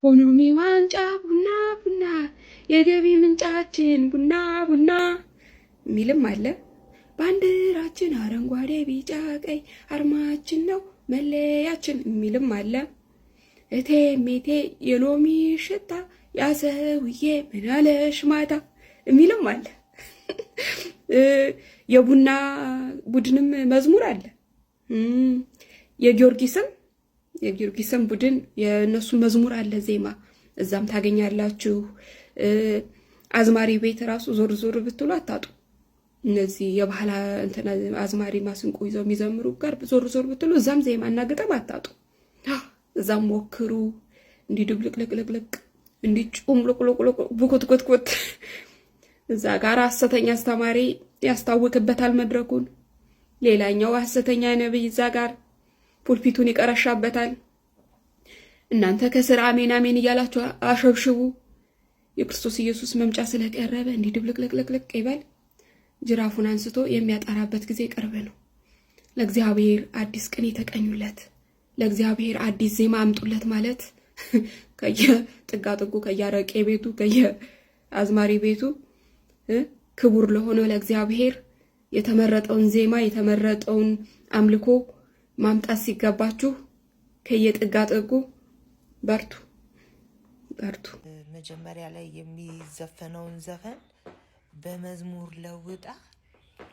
ሆኖሚ ዋንጫ ቡና ቡና የገቢ ምንጫችን ቡና ቡና የሚልም አለ። ባንዲራችን አረንጓዴ ቢጫ ቀይ አርማችን ነው መለያችን የሚልም አለ። እቴ ሜቴ የሎሚ ሽታ ያሰውዬ ምናለሽ ማታ የሚልም አለ። የቡና ቡድንም መዝሙር አለ። የጊዮርጊስም ቡድን የነሱ መዝሙር አለ ዜማ፣ እዛም ታገኛላችሁ። አዝማሪ ቤት ራሱ ዞር ዞር ብትሉ አታጡ። እነዚህ የባህል አዝማሪ ማስንቆ ይዘው የሚዘምሩ ጋር ዞር ዞር ብትሉ እዛም ዜማ እና ግጥም አታጡ። እዛም ሞክሩ። እንዲህ ድብልቅልቅልቅ እንዲህ ጩምልቅልቅልቅ ቡኮትኮትኮት እዛ ጋር ሐሰተኛ አስተማሪ ያስታውቅበታል መድረኩን። ሌላኛው ሐሰተኛ ነብይ እዛ ጋር ፑልፒቱን ይቀረሻበታል። እናንተ ከስር አሜን አሜን እያላችሁ አሸብሽቡ። የክርስቶስ ኢየሱስ መምጫ ስለቀረበ እንዲህ ድብልቅልቅልቅ ይበል። ጅራፉን አንስቶ የሚያጠራበት ጊዜ ቅርብ ነው። ለእግዚአብሔር አዲስ ቅኔ ተቀኙለት፣ ለእግዚአብሔር አዲስ ዜማ አምጡለት ማለት ከየጥጋጥጉ ከያረቄ ቤቱ ከየአዝማሪ ቤቱ ክቡር ለሆነው ለእግዚአብሔር የተመረጠውን ዜማ የተመረጠውን አምልኮ ማምጣት ሲገባችሁ ከየጥጋጥጉ በርቱ በርቱ። መጀመሪያ ላይ የሚዘፈነውን ዘፈን በመዝሙር ለውጣ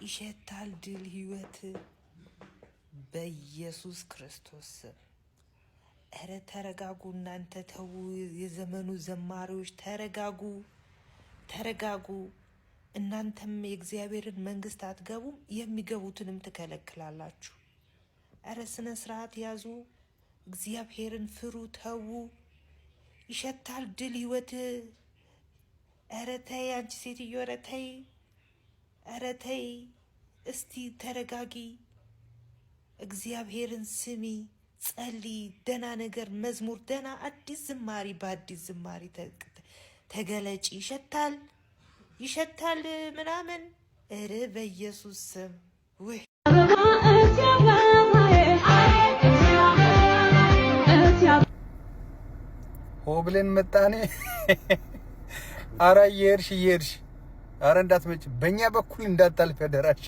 ይሸታል ድል ህይወት በኢየሱስ ክርስቶስ። ኧረ ተረጋጉ እናንተ ተው፣ የዘመኑ ዘማሪዎች ተረጋጉ ተረጋጉ። እናንተም የእግዚአብሔርን መንግስት አትገቡም፣ የሚገቡትንም ትከለክላላችሁ። ኧረ ስነ ስርዓት ያዙ፣ እግዚአብሔርን ፍሩ፣ ተዉ። ይሸታል ድል ህይወት። ኧረ ተይ አንቺ ሴትዮ፣ ኧረ ተይ፣ ኧረ ተይ፣ እስቲ ተረጋጊ። እግዚአብሔርን ስሚ፣ ጸልይ፣ ደና ነገር መዝሙር፣ ደና አዲስ ዝማሪ በአዲስ ዝማሪ ተገለጪ። ይሸታል ይሸታል ምናምን። ኧረ በኢየሱስ ስም ወይ ሆ ብለን መጣኔ። አረ እየሄድሽ አረ እንዳትመጭ፣ በእኛ በኩል እንዳታልፍ ያደራሽ።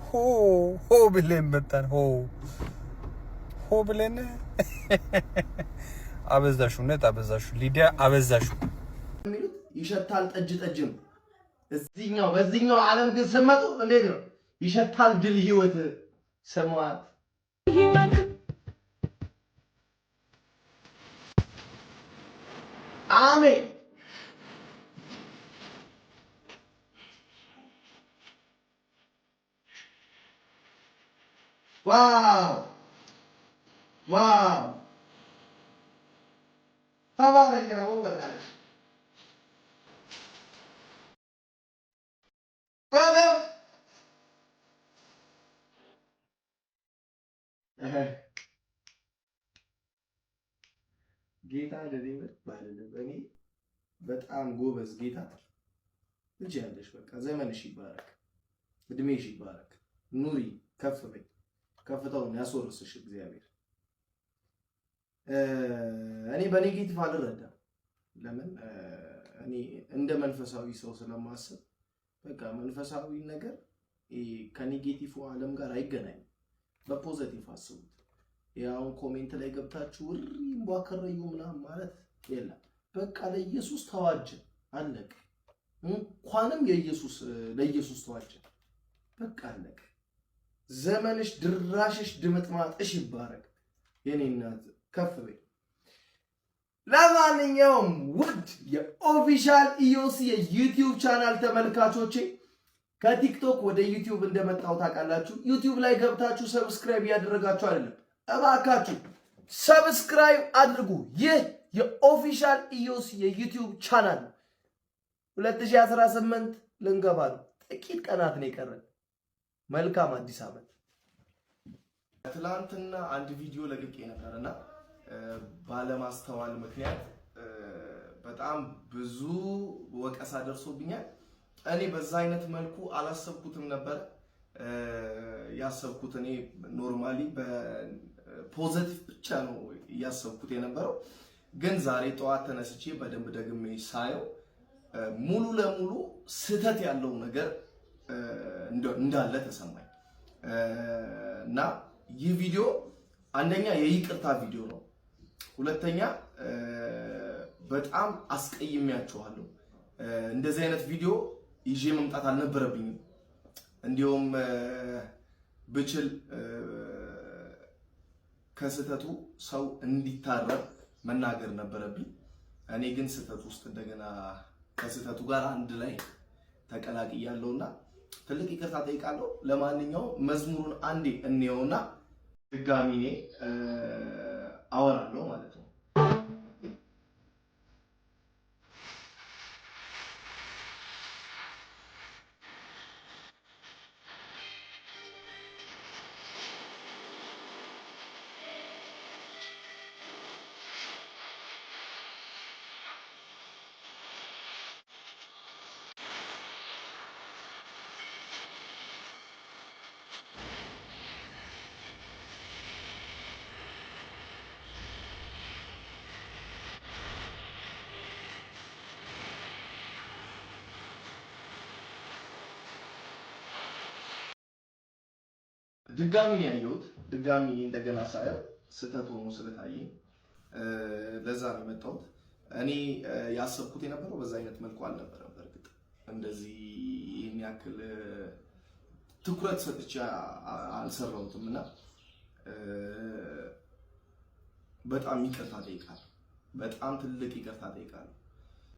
ሆ ብለን መጣን። ሆ ብለን አበዛሹ፣ እውነት አበዛሹ፣ ሊዲያ አበዛሹ። ይሸታል ጠጅ ጠጅም እዚህኛው በዚህኛው ዓለም ግን ስመጡ እንዴት ነው? ይሸታል ድል ህይወት ሰማት አሜን። ዋው ዋው ተባረክ ነው ወላሂ። ጌታ ለሌበት ባለለ እኔ በጣም ጎበዝ ጌታ ልጅ ያለሽ በቃ ዘመንሽ ይባረክ፣ እድሜሽ ይባረክ፣ ኑሪ፣ ከፍ በይ፣ ከፍታውን ያስወርስሽ እግዚአብሔር። እኔ በኔጌቲቭ አልረዳም። ለምን እኔ እንደ መንፈሳዊ ሰው ስለማስብ በቃ መንፈሳዊ ነገር ከኔጌቲቭ ዓለም ጋር አይገናኝም። በፖዚቲቭ አስቡት። ያው ኮሜንት ላይ ገብታችሁ ውሪ እንቧከረዩ ምናምን ማለት የለም። በቃ ለኢየሱስ ተዋጀ አለቀ። እንኳንም ለኢየሱስ ተዋጀ በቃ አለቀ። ዘመንሽ ድራሽሽ ድምጥማጥሽ ይባረክ የኔ እናት፣ ከፍ በይ። ለማንኛውም ውድ የኦፊሻል ኢዮሲ የዩቲዩብ ቻናል ተመልካቾቼ ከቲክቶክ ወደ ዩቲዩብ እንደመጣው ታውቃላችሁ። ዩቲዩብ ላይ ገብታችሁ ሰብስክራይብ ያደረጋችሁ አይደለም፣ እባካችሁ ሰብስክራይብ አድርጉ። ይህ የኦፊሻል ኢዮሲ የዩቲዩብ ቻናል 2018 ልንገባ ነው። ጥቂት ቀናት ነው የቀረን። መልካም አዲስ ዓመት። ትላንትና አንድ ቪዲዮ ለቅቄ ነበርና ባለማስተዋል ምክንያት በጣም ብዙ ወቀሳ ደርሶብኛል። እኔ በዛ አይነት መልኩ አላሰብኩትም ነበር። ያሰብኩት እኔ ኖርማሊ በፖዚቲቭ ብቻ ነው ያሰብኩት የነበረው። ግን ዛሬ ጠዋት ተነስቼ በደንብ ደግሜ ሳየው ሙሉ ለሙሉ ስህተት ያለው ነገር እንዳለ ተሰማኝ እና ይህ ቪዲዮ አንደኛ የይቅርታ ቪዲዮ ነው። ሁለተኛ በጣም አስቀይሜያችኋለሁ። እንደዚህ አይነት ቪዲዮ ይዤ መምጣት አልነበረብኝም። እንዲሁም ብችል ከስህተቱ ሰው እንዲታረም መናገር ነበረብኝ። እኔ ግን ስህተቱ ውስጥ እንደገና ከስህተቱ ጋር አንድ ላይ ተቀላቅያለሁና ትልቅ ይቅርታ ጠይቃለሁ። ለማንኛውም መዝሙሩን አንዴ እንየውና ድጋሚ እኔ አወራለሁ ማለት ነው። ድጋሚ ያየሁት ድጋሚ እንደገና ሳየው ስህተት ሆኖ ስለታየኝ ለዛ ነው የመጣሁት። እኔ ያሰብኩት የነበረው በዛ አይነት መልኩ አልነበረም። በእርግጥ እንደዚህ ይህን ያክል ትኩረት ሰጥቼ አልሰራሁትም እና በጣም ይቅርታ ጠይቃለሁ። በጣም ትልቅ ይቅርታ ጠይቃለሁ።